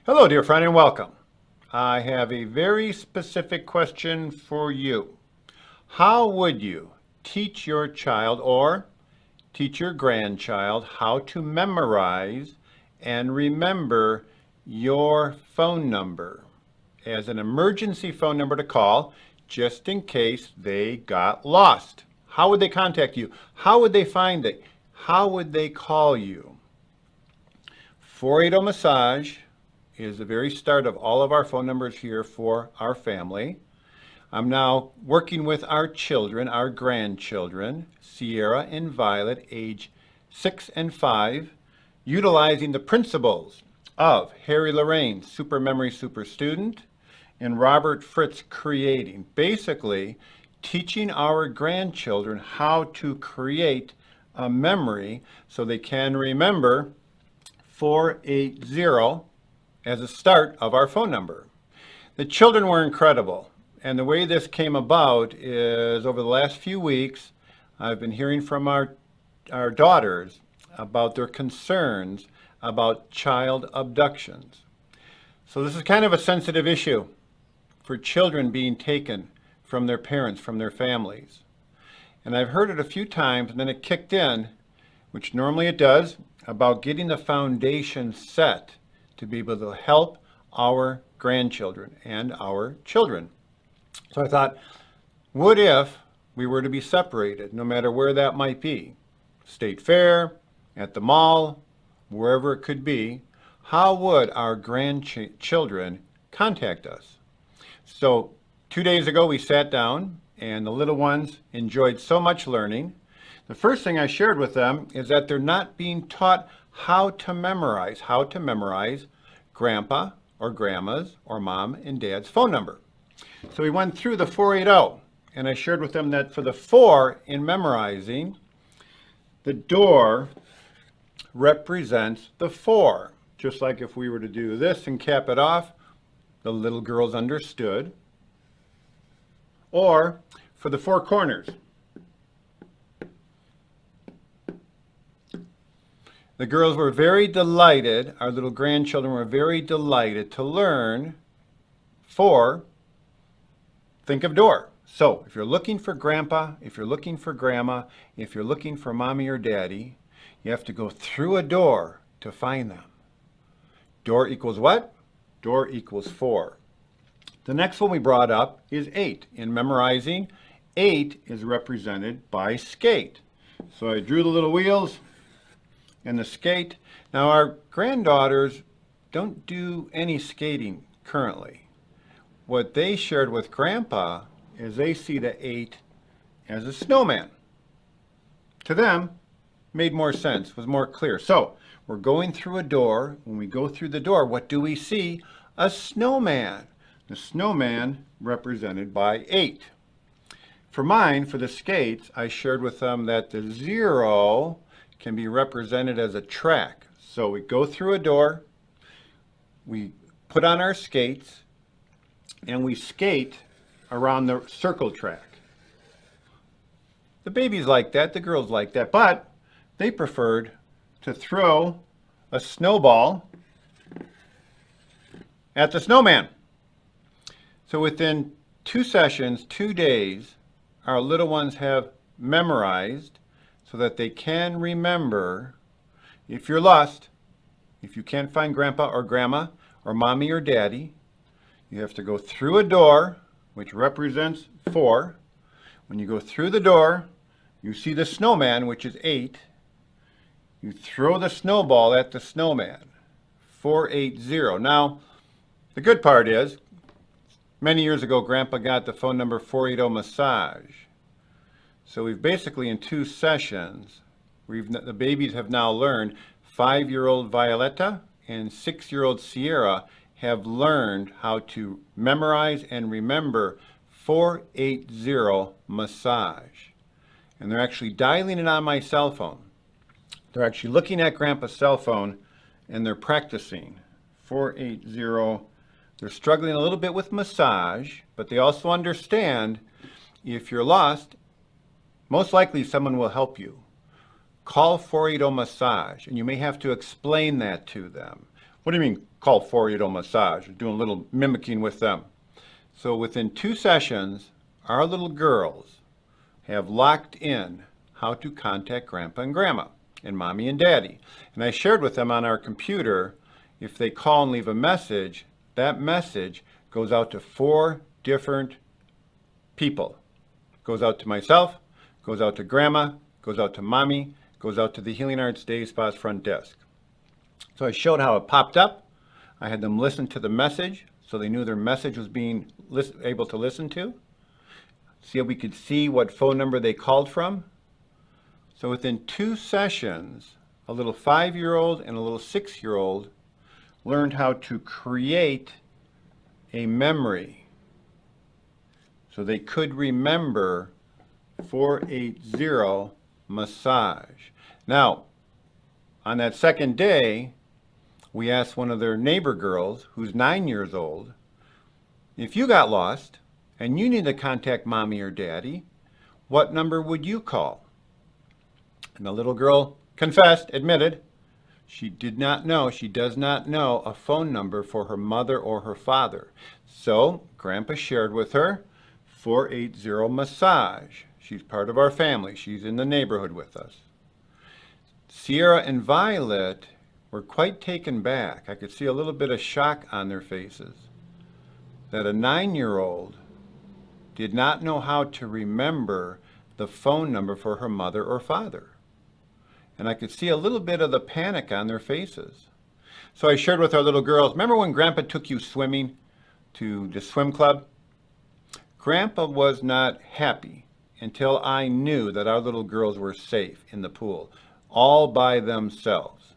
Hello, dear friend, and welcome. I have a very specific question for you. How would you teach your child or teach your grandchild how to memorize and remember your phone number as an emergency phone number to call just in case they got lost? How would they contact you? How would they find it? How would they call you? 480 Massage is the very start of all of our phone numbers here for our family. I'm now working with our children, our grandchildren, Cyarra and Violet, age 6 and 5, utilizing the principles of Harry Lorraine's Super Memory Super Student and Robert Fritz Creating, basically teaching our grandchildren how to create a memory so they can remember 480 as a start of our phone number. The children were incredible, and the way this came about is over the last few weeks, I've been hearing from our daughters about their concerns about child abductions. So this is kind of a sensitive issue for children being taken from their parents, from their families. And I've heard it a few times, and then it kicked in, which normally it does, about getting the foundation set to be able to help our grandchildren and our children. So I thought, what if we were to be separated, no matter where that might be? State fair, at the mall, wherever it could be, how would our grandchildren contact us? So 2 days ago we sat down and the little ones enjoyed so much learning. The first thing I shared with them is that they're not being taught how to memorize grandpa or grandma's or mom and dad's phone number. So we went through the 480, and I shared with them that for the 4 in memorizing, the door represents the 4. Just like if we were to do this and cap it off, the little girls understood. Or for the 4 corners, the girls were very delighted, our little grandchildren were very delighted to learn 4, think of door. So if you're looking for grandpa, if you're looking for grandma, if you're looking for mommy or daddy, you have to go through a door to find them. Door equals what? Door equals 4. The next one we brought up is 8. In memorizing, 8 is represented by skate. So I drew the little wheels and the skate. Now our granddaughters don't do any skating currently. What they shared with Grandpa is they see the 8 as a snowman. To them, made more sense, was more clear. So we're going through a door. When we go through the door, what do we see? A snowman. The snowman represented by 8. For mine, for the skates, I shared with them that the 0 can be represented as a track. So we go through a door, we put on our skates, and we skate around the circle track. The babies like that, the girls like that, but they preferred to throw a snowball at the snowman. So within 2 sessions, 2 days, our little ones have memorized so that they can remember. If you're lost, if you can't find grandpa or grandma or mommy or daddy, you have to go through a door, which represents 4. When you go through the door, you see the snowman, which is 8. You throw the snowball at the snowman, 480. Now, the good part is, many years ago, Grandpa got the phone number 480 Massage. So we've basically, in 2 sessions, the babies have now learned, 5-year-old Violeta and 6-year-old Cyarra have learned how to memorize and remember 480 Massage. And they're actually dialing it on my cell phone. They're actually looking at Grandpa's cell phone and they're practicing 480. They're struggling a little bit with massage, but they also understand if you're lost, most likely someone will help you. call forehead massage, and you may have to explain that to them. What do you mean, call forehead massage? You're doing a little mimicking with them. So within 2 sessions, our little girls have locked in how to contact Grandpa and Grandma and Mommy and Daddy. And I shared with them on our computer, if they call and leave a message, that message goes out to 4 different people. Goes out to myself, goes out to Grandma, goes out to Mommy, goes out to the Healing Arts Day Spa's front desk. So I showed how it popped up. I had them listen to the message so they knew their message was being able to listen to. See if we could see what phone number they called from. So within 2 sessions, a little 5-year-old and a little 6-year-old learned how to create a memory so they could remember 480 massage. Now, on that second day, we asked one of their neighbor girls, who's 9 years old, if you got lost and you need to contact Mommy or Daddy, what number would you call? And the little girl confessed, admitted, she did not know, she does not know a phone number for her mother or her father. So Grandpa shared with her 480 massage. She's part of our family. She's in the neighborhood with us. Cyarra and Violeta were quite taken back. I could see a little bit of shock on their faces that a 9-year-old did not know how to remember the phone number for her mother or father. And I could see a little bit of the panic on their faces. So I shared with our little girls, remember when Grandpa took you swimming to the swim club? Grandpa was not happy until I knew that our little girls were safe in the pool, all by themselves.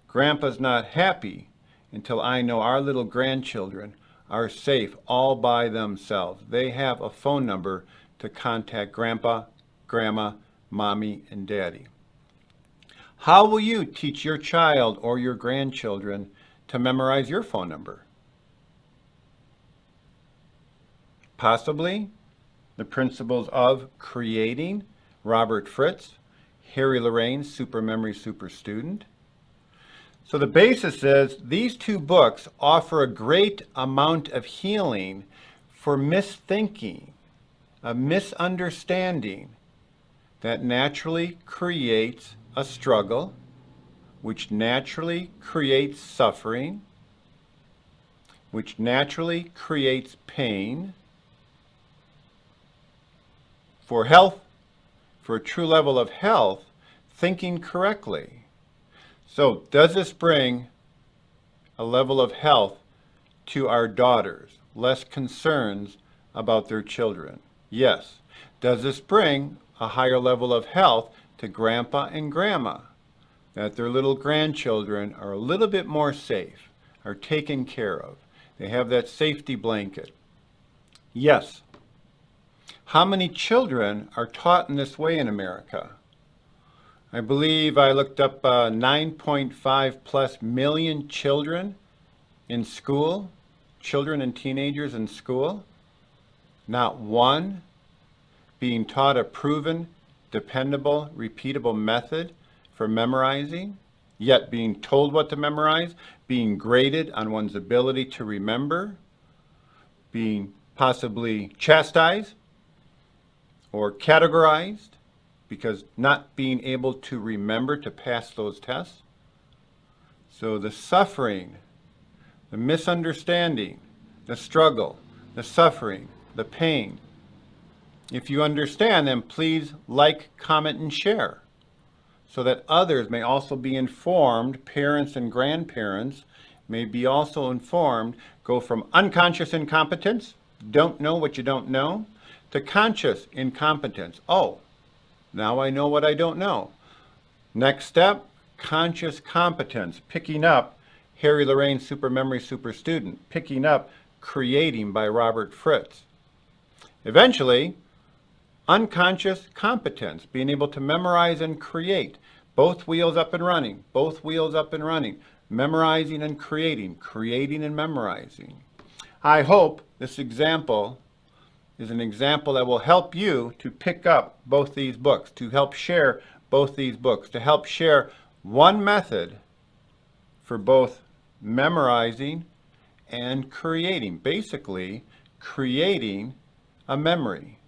Grandpa's not happy until I know our little grandchildren are safe all by themselves. They have a phone number to contact Grandpa, Grandma, Mommy, and Daddy. How will you teach your child or your grandchildren to memorize your phone number? Possibly the principles of creating, Robert Fritz, Harry Lorraine's Super Memory Super Student. So the basis is these 2 books offer a great amount of healing for misthinking, a misunderstanding that naturally creates a struggle, which naturally creates suffering, which naturally creates pain. For health, for a true level of health, thinking correctly. So does this bring a level of health to our daughters? Less concerns about their children? Yes. Does this bring a higher level of health to Grandpa and Grandma? That their little grandchildren are a little bit more safe, are taken care of. They have that safety blanket. Yes. How many children are taught in this way in America? I believe I looked up 9.5 plus million children in school, children and teenagers in school. Not one being taught a proven, dependable, repeatable method for memorizing, yet being told what to memorize, being graded on one's ability to remember, being possibly chastised or categorized because not being able to remember to pass those tests. So the suffering, the misunderstanding, the struggle, the suffering, the pain. If you understand, then please like, comment, and share so that others may also be informed, parents and grandparents may be also informed, go from unconscious incompetence, don't know what you don't know, to conscious incompetence. Oh, now I know what I don't know. Next step, conscious competence, picking up Harry Lorraine's Super Memory Super Student, picking up Creating by Robert Fritz. Eventually, unconscious competence, being able to memorize and create, both wheels up and running, both wheels up and running, memorizing and creating, creating and memorizing. I hope this example is an example that will help you to pick up both these books, to help share both these books to help share one method for both memorizing and creating. Basically, creating a memory.